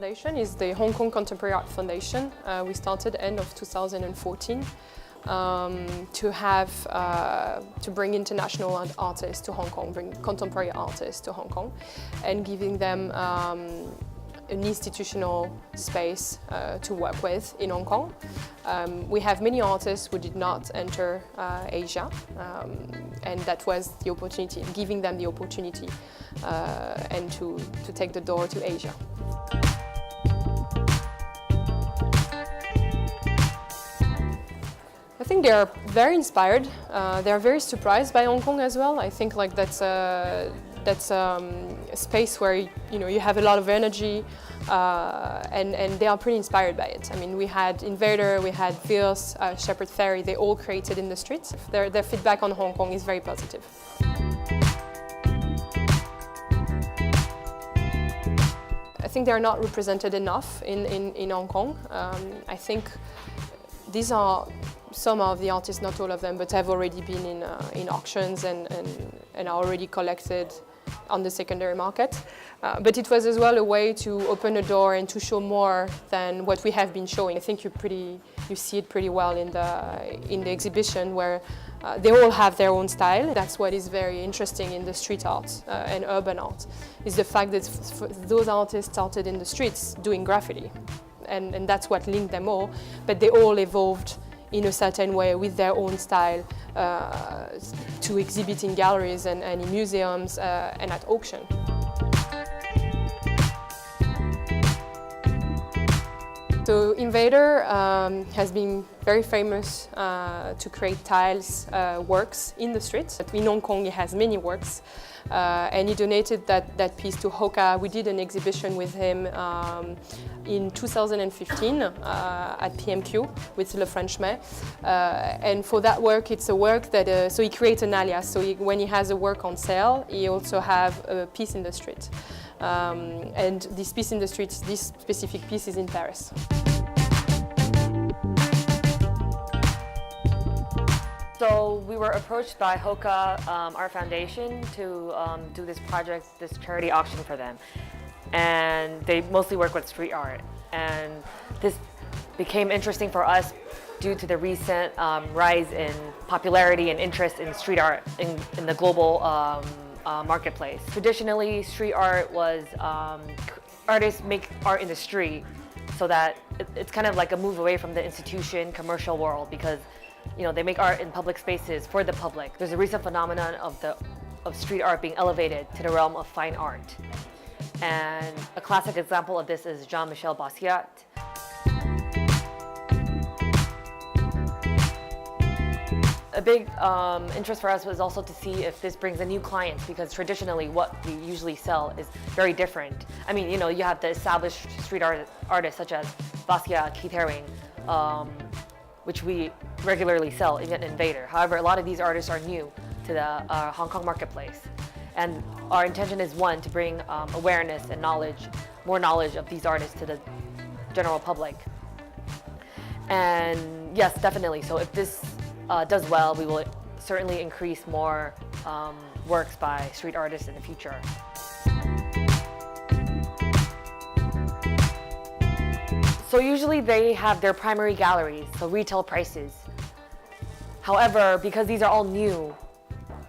foundation is the Hong Kong Contemporary Art Foundation. We started end of 2014 to bring international artists to Hong Kong, bring contemporary artists to Hong Kong, and giving them an institutional space to work with in Hong Kong. We have many artists who did not enter Asia, and that was the opportunity, giving them the opportunity and to take the door to Asia. I think they are very inspired. They are very surprised by Hong Kong as well. I think like that's a space where you have a lot of energy, and they are pretty inspired by it. I mean, we had Invader, we had Vils, Shepherd Ferry. They all created in the streets. Their feedback on Hong Kong is very positive. I think they are not represented enough in Hong Kong. I think these are some of the artists, not all of them, but have already been in auctions and are already collected on the secondary market. But it was as well a way to open a door and to show more than what we have been showing. I think you see it pretty well in the exhibition, where they all have their own style. That's what is very interesting in the street art and urban art, is the fact that those artists started in the streets doing graffiti, and that's what linked them all, but they all evolved in a certain way with their own style to exhibit in galleries and in museums and at auction. So Invader has been very famous to create tiles works in the streets. In Hong Kong he has many works, and he donated that piece to HOCA. We did an exhibition with him in 2015 at PMQ with Le Frenchman, and for that work, it's a work that so he creates an alias. So when he has a work on sale, he also have a piece in the street, and this piece in the street, this specific piece, is in Paris. So we were approached by HOCA Art Foundation to do this project, this charity auction for them. And they mostly work with street art. And this became interesting for us due to the recent rise in popularity and interest in street art in the global marketplace. Traditionally, street art was artists make art in the street, so that it's kind of like a move away from the institution, commercial world, because they make art in public spaces for the public. There's a recent phenomenon of street art being elevated to the realm of fine art. And a classic example of this is Jean-Michel Basquiat. A big interest for us was also to see if this brings in new clients, because traditionally what we usually sell is very different. I mean, you have the established street artists such as Basquiat, Keith Haring, which we regularly sell, even Invader. However, a lot of these artists are new to the Hong Kong marketplace. And our intention is, one, to bring awareness and knowledge, more knowledge of these artists to the general public. And yes, definitely. So if this does well, we will certainly increase more works by street artists in the future. So usually they have their primary galleries, so retail prices. However, because these are all new,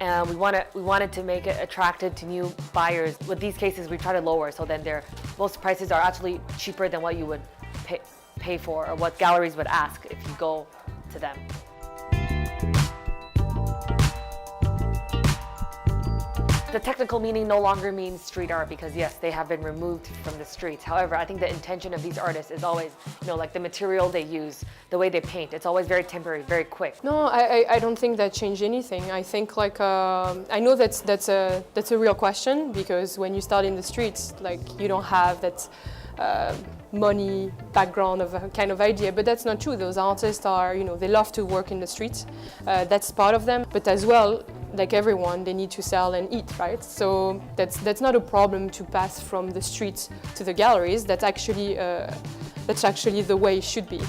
and we wanted to make it attractive to new buyers, with these cases we try to lower, so then most prices are actually cheaper than what you would pay for, or what galleries would ask if you go to them. The technical meaning no longer means street art, because yes, they have been removed from the streets. However, I think the intention of these artists is always, like the material they use, the way they paint, it's always very temporary, very quick. No, I don't think that changed anything. I think I know that's a real question, because when you start in the streets, you don't have that money background of a kind of idea, but that's not true. Those artists are, they love to work in the streets. That's part of them, but as well, like everyone, they need to sell and eat, right? So that's not a problem to pass from the streets to the galleries. That's actually the way it should be.